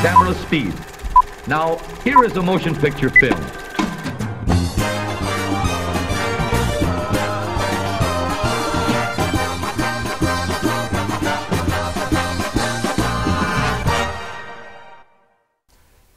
camera speed. Now, here is a motion picture film.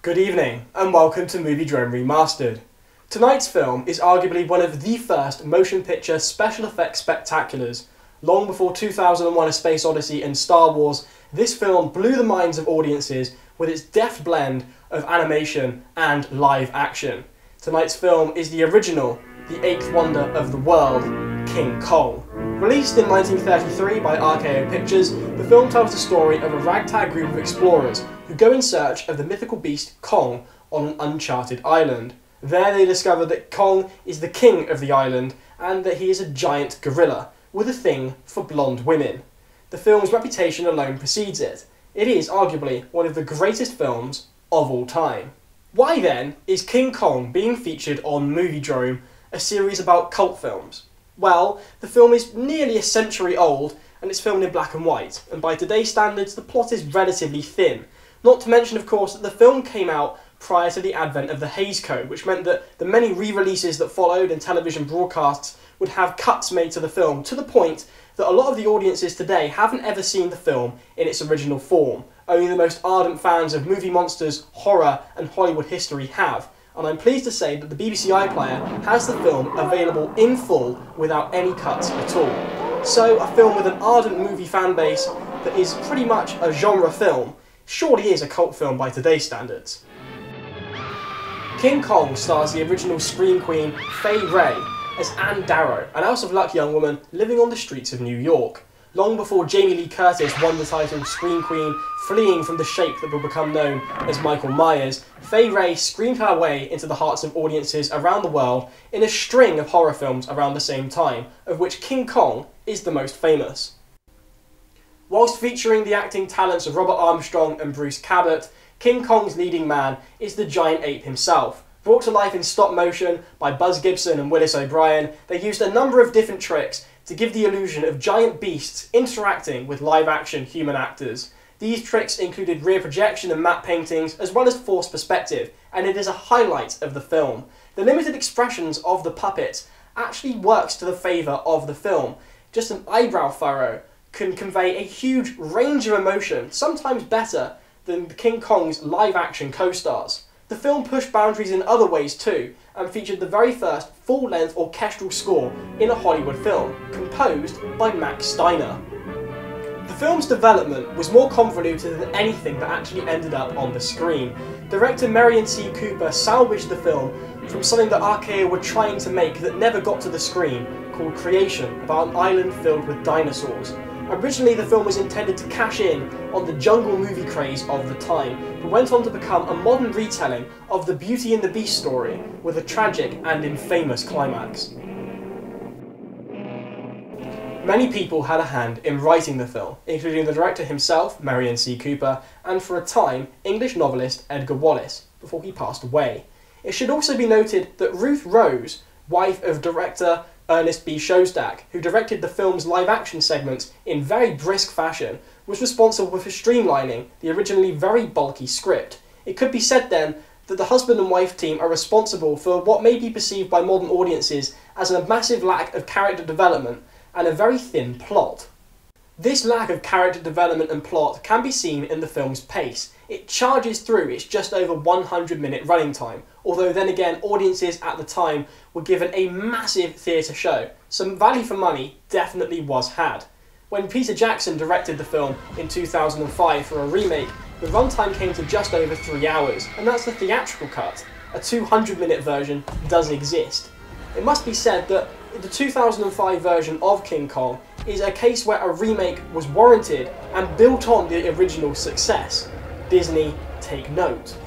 Good evening, and welcome to Moviedrome Remastered. Tonight's film is arguably one of the first motion picture special effects spectaculars. Long before 2001: A Space Odyssey and Star Wars, this film blew the minds of audiences with its deft blend of animation and live action. Tonight's film is the original, the eighth wonder of the world, King Kong. Released in 1933 by RKO Pictures, the film tells the story of a ragtag group of explorers who go in search of the mythical beast Kong on an uncharted island. There they discover that Kong is the king of the island and that he is a giant gorilla with a thing for blonde women. The film's reputation alone precedes it. It is arguably one of the greatest films of all time. Why then is King Kong being featured on Moviedrome, a series about cult films? Well, the film is nearly a century old and it's filmed in black and white, and by today's standards the plot is relatively thin. Not to mention, of course, that the film came out prior to the advent of the Hays Code, which meant that the many re-releases that followed and television broadcasts would have cuts made to the film, to the point that a lot of the audiences today haven't ever seen the film in its original form. Only the most ardent fans of movie monsters, horror and Hollywood history have. And I'm pleased to say that the BBC iPlayer has the film available in full without any cuts at all. So a film with an ardent movie fan base that is pretty much a genre film surely is a cult film by today's standards. King Kong stars the original Scream Queen Fay Ray as Anne Darrow, an out-of-luck young woman living on the streets of New York. Long before Jamie Lee Curtis won the title Scream Queen, fleeing from the shape that will become known as Michael Myers, Fay Ray screamed her way into the hearts of audiences around the world in a string of horror films around the same time, of which King Kong is the most famous. Whilst featuring the acting talents of Robert Armstrong and Bruce Cabot, King Kong's leading man is the giant ape himself. Brought to life in stop motion by Buzz Gibson and Willis O'Brien, they used a number of different tricks to give the illusion of giant beasts interacting with live-action human actors. These tricks included rear projection and matte paintings, as well as forced perspective, and it is a highlight of the film. The limited expressions of the puppets actually works to the favour of the film. Just an eyebrow furrow can convey a huge range of emotion, sometimes better than King Kong's live-action co-stars. The film pushed boundaries in other ways too, and featured the very first full-length orchestral score in a Hollywood film, composed by Max Steiner. The film's development was more convoluted than anything that actually ended up on the screen. Director Marion C. Cooper salvaged the film from something that RKO were trying to make that never got to the screen, called Creation, about an island filled with dinosaurs. Originally, the film was intended to cash in on the jungle movie craze of the time, but went on to become a modern retelling of the Beauty and the Beast story, with a tragic and infamous climax. Many people had a hand in writing the film, including the director himself, Marion C. Cooper, and for a time, English novelist Edgar Wallace, before he passed away. It should also be noted that Ruth Rose, wife of director Ernest B. Shostak, who directed the film's live-action segments in very brisk fashion, was responsible for streamlining the originally very bulky script. It could be said then that the husband and wife team are responsible for what may be perceived by modern audiences as a massive lack of character development and a very thin plot. This lack of character development and plot can be seen in the film's pace. It charges through its just over 100-minute running time, although then again audiences at the time were given a massive theatre show. Some value for money definitely was had. When Peter Jackson directed the film in 2005 for a remake, the runtime came to just over 3 hours, and that's the theatrical cut. A 200-minute version does exist. It must be said that the 2005 version of King Kong is a case where a remake was warranted and built on the original success. Disney, take note.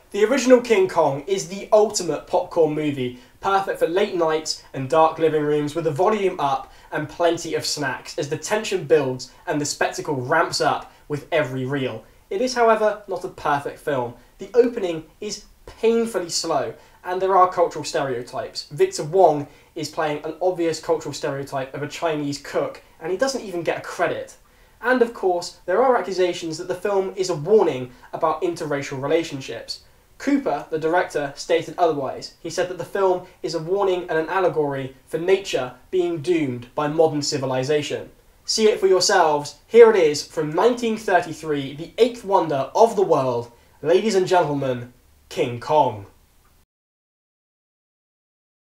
The original King Kong is the ultimate popcorn movie, perfect for late nights and dark living rooms with the volume up and plenty of snacks as the tension builds and the spectacle ramps up with every reel. It is, however, not a perfect film. The opening is painfully slow, and there are cultural stereotypes. Victor Wong is playing an obvious cultural stereotype of a Chinese cook, and he doesn't even get a credit. And of course, there are accusations that the film is a warning about interracial relationships. Cooper, the director, stated otherwise. He said that the film is a warning and an allegory for nature being doomed by modern civilization. See it for yourselves. Here it is from 1933, the eighth wonder of the world. Ladies and gentlemen, King Kong.